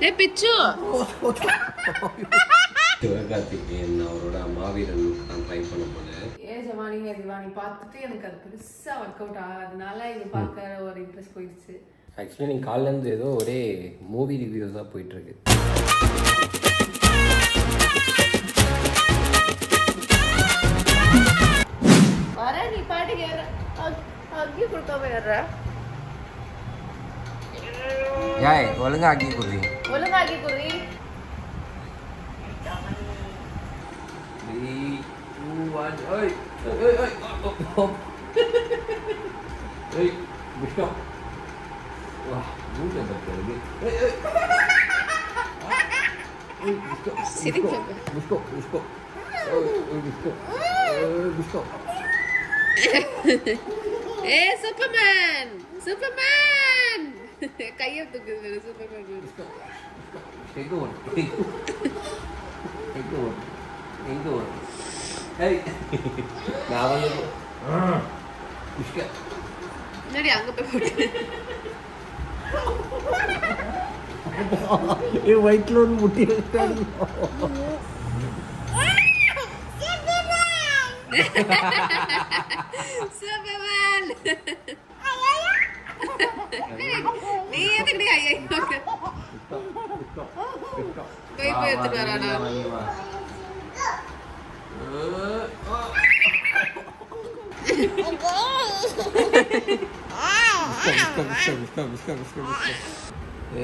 ஏய் பிச்சு சிவகார்த்திகேயன் அவரோட மாவீரன் நான் ட்ரை பண்ணும்போது ஜமானி திவானி பார்த்துட்டு எனக்கு அது பெருசா ஒர்க் அவுட் ஆகாதனால இது பார்க்க ஒரு இன்ட்ரெஸ்ட் போயிடுச்சு. ஆக்சுவலி நீங்கள் காலிலேருந்து ஏதோ ஒரே மூவி ரிவ்யூஸ் தான் போயிட்டுருக்கு. வர நீ பாட்டுக்கு அக்கி கொடுக்காம ஏற ஏய் ஒழுங்கா ஆக்கி குடி. ஒழுங்கா ஆக்கி குடி. 3 2 1 ஏய் ஏய் பிஷ்கோ வா மூணு பக்கறது ஏய் பிஷ்கோ சிரிக்க பிஷ்கோ பிஷ்கோ பிஷ்கோ பிஷ்கோ ஏய் சூப்பர்மேன் சூப்பர்மேன் கையை தூக்குது சூப்பர்மேன். Take one. Hey. நான் வந்து புஷ்க என்னடி அங்க போய் போட்டு ஏ ஒயிட் லோன் முட்டி வச்சாங்க. சூப்பர்மேன் நீ எதுக்கு ஐயா போய் போய் எடுத்துட்டு வரானா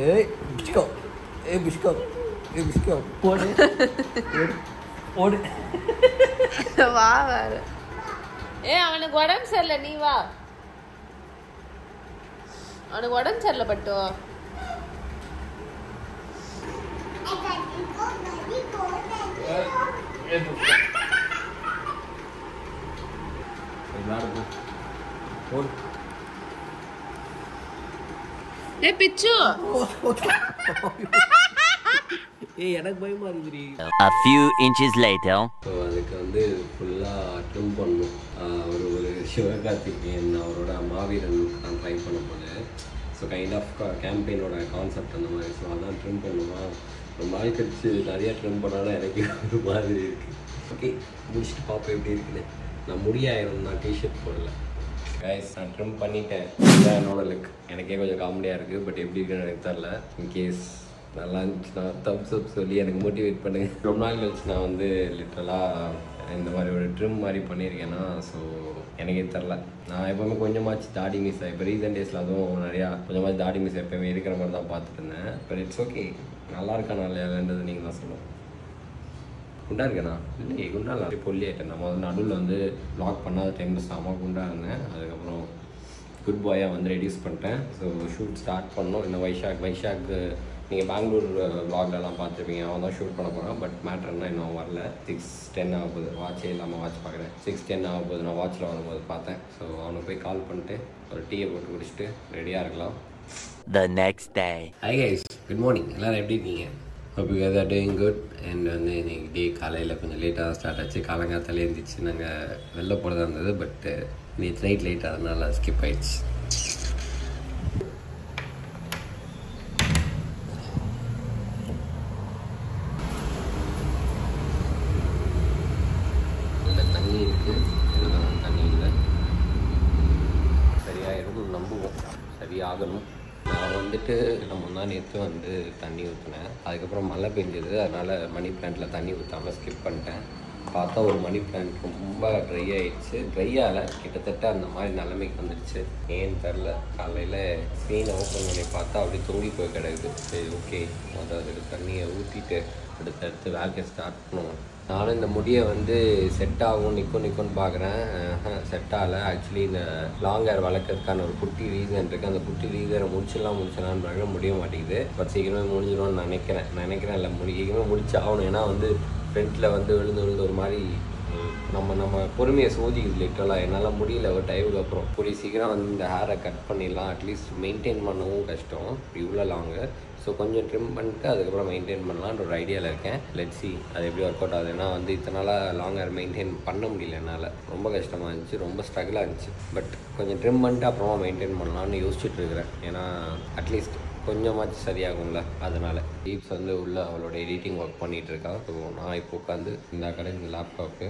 ஏய் பிஸ்கோ ஏய் பிஸ்கோ ஏய் பிஸ்கோ போடு போடு வா வேற. ஏ அவனுக்கு உடம்பு சரியில்லை நீ வா. அவனுக்கு உடம்பு சரியில்லை பட்டு ஏ பிச்சு ஏய் எனக்கு பயமா இருக்குடி. A few inches later. So அதுக்கு வந்து ஃபுல்லாக ட்ரிம் பண்ணணும். ஒரு சிவகார்த்திகேயன் அவரோட மாவீரன் நான் ட்ரை பண்ணும்போது ஸோ கைண்ட் ஆஃப் கேம்பெயினோட கான்செப்ட் அந்த மாதிரி. ஸோ அதான் ட்ரிம் பண்ணுவோம். ரொம்ப நாள் கழிச்சு நிறையா ட்ரிம் பண்ணாலும் எனக்கு ஒரு மாதிரி இருக்குது. ஓகே முடிச்சுட்டு பார்ப்போம் எப்படி இருக்குன்னு. நான் முடியாயிரம் நான் டிஷர்ட் போடல கைஸ். நான் ட்ரிம் பண்ணிட்டேன். இதுதான் என்னோட லுக். எனக்கே கொஞ்சம் காமெடியாக இருக்குது. பட் எப்படி இருக்குன்னு எனக்கு தெரில. இன்கேஸ் நல்லா இருந்துச்சுன்னா தப்ஸ் அப் சொல்லி எனக்கு மோட்டிவேட் பண்ணுங்க. ரொம்ப நாள் கழிச்சு நான் வந்து லிட்டரலாக இந்த மாதிரி ஒரு ட்ரிம் மாதிரி பண்ணியிருக்கேன்னா ஸோ எனக்கே தெரில. நான் எப்போவுமே கொஞ்சமாச்சு தாடி மிஸ் இப்போ ரீசெண்ட் டேஸில் அதுவும் நிறையா கொஞ்சமாச்சு தாடி மிஸ் எப்போயுமே இருக்கிற மாதிரி தான் பார்த்துட்டு இருந்தேன். But it's okay. நல்லா இருக்கா நல்லா இல்லைன்றது நீங்கள் தான் சொல்லணும். குண்டா இருக்கேண்ணா இல்லை குண்டா இல்லை பொல்லி ஆகிட்டேன். நம்ம வந்து நடுவில் வந்து வ்ளாக் பண்ணாத டைமில் செம குண்டா இருந்தேன். அதுக்கப்புறம் குட் பாயாக வந்து ரெடியூஸ் பண்ணிட்டேன். ஸோ ஷூட் ஸ்டார்ட் பண்ணோம். இந்த வைஷாக் நீங்கள் பெங்களூர் வ்ளாக்லலாம் பார்த்துருப்பீங்க. அவன் தான் ஷூட் பண்ண போகிறான். பட் மேட்ருன்னா இன்னும் வரல. 6:10 ஆக போகுது. வாட்சே இல்லாமல் வாட்ச் பார்க்குறேன். 6:10 ஆக போகுது. நான் வாட்சில் வரும்போது பார்த்தேன். ஸோ அவனுக்கு போய் கால் பண்ணிட்டு ஒரு டீயை போட்டு குடிச்சிட்டு ரெடியாக இருக்கலாம். The next day. Hi guys, good morning. எல்லாரும் எப்படி இருக்கீங்க? Hope you guys are doing good. And வந்து இன்னைக்கு டே காலையில் கொஞ்சம் லேட்டாக ஸ்டார்ட் ஆச்சு. காலங்காத்தாலே இருந்துச்சு. நாங்கள் வெளில போகிறதா இருந்தது. பட் நேற்று நைட் லேட் அதனால ஸ்கிப் ஆயிடுச்சு. இதில் தண்ணி இருக்குது, இதில் தண்ணி இல்லை. சரியாயிடும் நம்புவோம். சரியாகணும். நான் வந்துட்டு முன்னாள் நேற்று வந்து தண்ணி ஊற்றினேன். அதுக்கப்புறம் மழை பெஞ்சது. அதனால் மணி பிளான்ட்டில் தண்ணி ஊற்றாமல் ஸ்கிப் பண்ணிட்டேன். பார்த்தா ஒரு மணி பிளான்ட் ரொம்ப ட்ரை ஆகிடுச்சு. ட்ரையால் கிட்டத்தட்ட அந்த மாதிரி நிலைமைக்கு வந்துடுச்சு. ஏன்னு தெரில. காலையில் ஸ்க்ரீனை ஓப்பன் பண்ணி பார்த்தா அப்படியே தூங்கி போய் கிடக்குது. சரி ஓகே அதுக்கு தண்ணியை ஊற்றிட்டு அடுத்தடுத்து வேலையை ஸ்டார்ட் பண்ணுவோம். நானும் இந்த முடியை வந்து செட் ஆகும் நிற்கும்னு பார்க்குறேன். செட் ஆகலை. ஆக்சுவலி இந்த லாங் ஹேர் வளர்க்கறதுக்கான ஒரு குட்டி ரீசன் இருக்குது. அந்த குட்டி ரீசனை முடிச்சிடலான்னு முடிய மாட்டேங்குது. பட் சீக்கிரமே முடிஞ்சிடும்னு நினைக்கிறேன் இல்லை சீக்கிரமே முடிச்சாகணும். ஏன்னா வந்து ஃப்ரண்ட்டில் வந்து விழுந்து ஒரு மாதிரி நம்ம பொறுமையை சோதிக்குது லிட்டரலாக. என்னால் முடியல ஒரு டைமுக்கு அப்புறம். கூடிய சீக்கிரம் வந்து இந்த ஹேரை கட் பண்ணிடலாம். அட்லீஸ்ட் மெயின்டைன் பண்ணவும் கஷ்டம் இவ்வளோ லாங்கு. ஸோ கொஞ்சம் ட்ரிம் பண்ணிட்டு அதுக்கப்புறம் மெயின்டைன் பண்ணலான்ற ஒரு ஐடியாவில் இருக்கேன். லெட்ஸ் சி அது எப்படி ஒர்க் அவுட் ஆகுது. ஏன்னா வந்து இத்தனை நாளாக லாங் ஹேர் மெயின்டைன் பண்ண முடியல என்னால். ரொம்ப கஷ்டமாக இருந்துச்சு. ரொம்ப ஸ்ட்ரகிளாக இருந்துச்சு. பட் கொஞ்சம் ட்ரிம் பண்ணிட்டு அப்புறமா மெயின்டைன் பண்ணலான்னு யோசிச்சுட்டு இருக்கிறேன். ஏன்னா அட்லீஸ்ட் கொஞ்சமாச்சு சரியாகும்ல, அதனால் தீப்ஸ் வந்து உள்ள அவளோட எடிட்டிங் ஒர்க் பண்ணிகிட்டு இருக்கான். ஸோ நான் இப்போ உட்காந்து இந்த கடையில் லேப்டாப்பு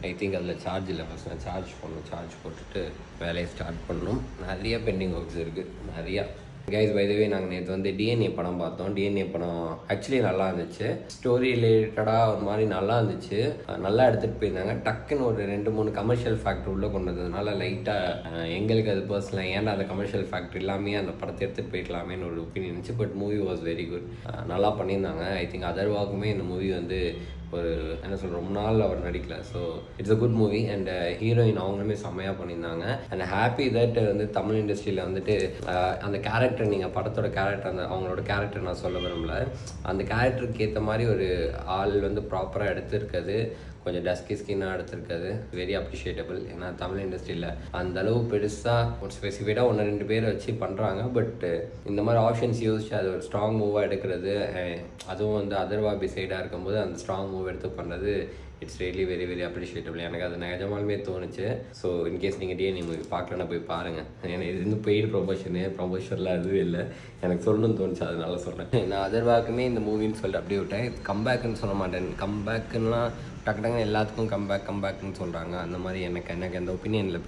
ஐ திங்க் அதில் சார்ஜ் இல்லை, ஃபஸ்ட் நான் சார்ஜ் பண்ணணும். சார்ஜ் போட்டுட்டு வேலையை ஸ்டார்ட் பண்ணணும். நிறைய பெண்டிங் ஒர்க்ஸ் இருக்குது, நிறையா. கைஸ் பை த வே நாங்கள் நேற்று வந்து டிஎன்ஏ படம் பார்த்தோம். டிஎன்ஏ படம் ஆக்சுவலி நல்லா இருந்துச்சு. ஸ்டோரி ரிலேட்டடாக ஒரு மாதிரி நல்லா இருந்துச்சு. நல்லா எடுத்துகிட்டு போயிருந்தாங்க. டக்குன்னு ஒரு 2-3 கமர்ஷியல் ஃபேக்டர் உள்ளே கொண்டு வந்ததுனால லைட்டாக எங்களுக்கு அது பர்சனலாக ஏன்டா அந்த கமர்ஷியல் ஃபேக்டர் இல்லாமல் அந்த படத்தை எடுத்துகிட்டு போய்க்கலாமேன்னு ஒரு ஒப்பீனியன் இருந்துச்சு. But movie was very good, நல்லா பண்ணியிருந்தாங்க. ஐ திங்க் அதர்வாக்குமே இந்த மூவி வந்து ஒரு என்ன சொல்கிற ரொம்ப நாள் அவர் நடிக்கல. So it's a good movie. And heroine அவங்களுமே செம்மையாக பண்ணியிருந்தாங்க. அண்ட் ஹாப்பி தட் வந்து தமிழ் இண்டஸ்ட்ரியில் வந்துட்டு அந்த கேரக்டர், நீங்கள் படத்தோட கேரக்டர், அந்த அவங்களோட கேரக்டர் நான் சொல்ல விரும்பல, அந்த கேரக்டருக்கு ஏற்ற மாதிரி ஒரு ஆள் வந்து ப்ராப்பராக எடுத்துருக்குது. கொஞ்சம் டஸ்கி ஸ்கின்னாக எடுத்திருக்காது. Very appreciable. ஏன்னா தமிழ் இண்டஸ்ட்ரியில் அந்தளவு பெருசாக ஒரு ஸ்பெசிஃபிக்காக 1-2 பேரை வச்சு பண்ணுறாங்க. பட் இந்த மாதிரி ஆப்ஷன்ஸ் யோசிச்சு அது ஒரு ஸ்ட்ராங் மூவாக எடுக்கிறது, அதுவும் வந்து அதர்வா பிசைடாக இருக்கும்போது அந்த ஸ்ட்ராங் மூவ் எடுத்து பண்ணுறது, it's really very very appreciable. எனக்கு அது நிஜமாலுமே தோணுச்சு. ஸோ இன்கேஸ் நீங்கள் டிஎன்ஏ மூவி பார்க்கலன்னா போய் பாருங்கள். ஏன்னா இது இன்னும் பெய்டு ப்ரொமோஷன்லாம் எதுவும் இல்லை, எனக்கு சொல்லணும்னு தோணுச்சு, அதனால சொல்கிறேன். நான் அதர்வாக்குமே இந்த மூவின்னு சொல்லிட்டு அப்படியே விட்டேன். கம்பேக்குன்னு சொல்ல மாட்டேன். கம்பேக்குன்னா டக்கு எல்லாத்துக்கும் கம்பேக்னு சொல்கிறாங்க. அந்த மாதிரி எனக்கு அந்த ஒப்பீனியனில்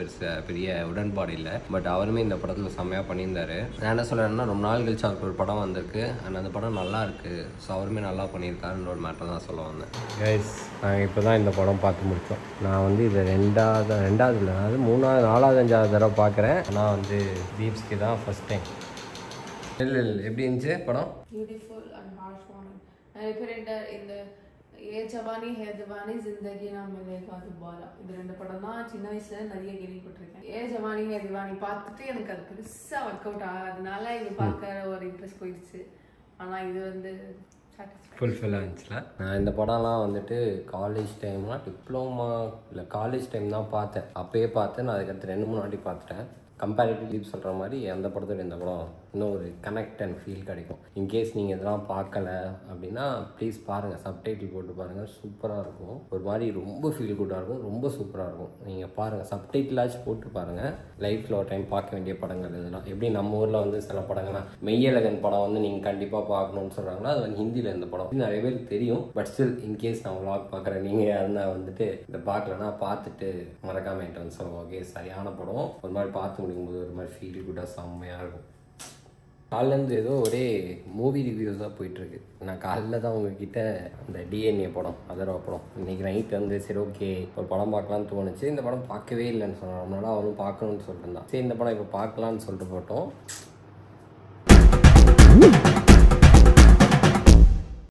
பெரிய உடன்பாடு இல்லை. பட் அவருமே இந்த படத்தில் செம்மையாக பண்ணியிருந்தார். நான் என்ன சொல்கிறேன்னா, ரொம்ப நாள் கழிச்சு அவருக்கு ஒரு படம் வந்திருக்கு. அண்ட் அந்த படம் நல்லா இருக்குது. ஸோ அவருமே நல்லா பண்ணியிருக்காருன்ற ஒரு மேட்டர் தான் சொல்ல வந்தேன். கைஸ், நாங்கள் இப்போ தான் இந்த படம் பார்த்து முடித்தோம். நான் வந்து இதை ரெண்டாவது இல்லை, அதாவது 3வது 4வது 5வது தடவை பார்க்குறேன். ஆனால் வந்து தீப்ஸ்க்கு தான் ஃபஸ்ட் டைம். இல்லை எப்படி இருந்துச்சு படம்? Beautiful and harsh morning. நிறைய பேர் இந்த ஏ ஜவானி ஹே திவானி ஜிந்தகி நான் மிலேகா துபாரா, இது 2 படம் தான் சின்ன வயசுல நிறைய கேள்விப்பட்டிருக்கேன். ஏ ஜவானி ஹே திவானி பார்த்துட்டு எனக்கு அது பெருசா ஒர்க் அவுட் ஆகாதனால இது பார்க்க ஒரு இன்ட்ரெஸ்ட் போயிடுச்சு. ஆனால் இது வந்து ஃபுல்ஃபில் ஆச்சுல. நான் இந்த படம்லாம் வந்துட்டு காலேஜ் டைம்லாம் டிப்ளமா இல்லை காலேஜ் டைம் தான் பார்த்தேன். அப்பயே பார்த்தேன். நான் அதுக்கடுத்து 2-3 வாட்டி பார்த்துட்டேன். கம்பேரிட்டிவ்லி சொல்கிற மாதிரி அந்த படத்தோட இந்த படம் இன்னும் ஒரு கனெக்ட் அண்ட் ஃபீல் கிடைக்கும். இன்கேஸ் நீங்கள் இதெல்லாம் பார்க்கல அப்படின்னா ப்ளீஸ் பாருங்கள், சப்டைட்டில் போட்டு பாருங்கள், சூப்பராக இருக்கும். ஒரு மாதிரி ரொம்ப ஃபீல் குட்டாக இருக்கும், ரொம்ப சூப்பராக இருக்கும். நீங்கள் பாருங்கள், சப்டைட்டிலாச்சும் போட்டு பாருங்கள். லைஃப்பில் ஒரு டைம் பார்க்க வேண்டிய படங்கள் இதெல்லாம். எப்படி நம்ம ஊரில் வந்து சில படங்கள்லாம் மெய்யழகன் படம் வந்து நீங்கள் கண்டிப்பாக பார்க்கணுன்னு சொல்கிறாங்களோ, அது வந்து ஹிந்தியில் இந்த படம் நிறைய பேருக்கு தெரியும். பட் ஸ்டில் இன்கேஸ் நான் விளாக் பார்க்குறேன், நீங்கள் யாருன்னா வந்துட்டு இதை பார்க்கலன்னா பார்த்துட்டு மறக்காமல் என்கிட்ட வந்து சொல்லுவோம். ஓகே, சரியான படம். ஒரு மாதிரி பார்த்து முடிக்கும்போது ஒரு மாதிரி ஃபீல் குட்டாக செம்மையாக இருக்கும். காலிலேருந்து ஏதோ ஒரே மூவி ரிவ்யூஸ் தான் போயிட்டுருக்கு. நான் காலையில் தான் உங்ககிட்ட அந்த டிஎன்ஏ படம், அதர்வா படம், இன்றைக்கி நைட் வந்து சரி ஓகே ஒரு படம் பார்க்கலான்னு தோணுச்சு. இந்த படம் பார்க்கவே இல்லைன்னு சொன்னான். அதனால அவனும் பார்க்கணுன்னு சொல்லிட்டு இருந்தான். சரி இந்த படம் இப்போ பார்க்கலான்னு சொல்லிட்டு போட்டோம்.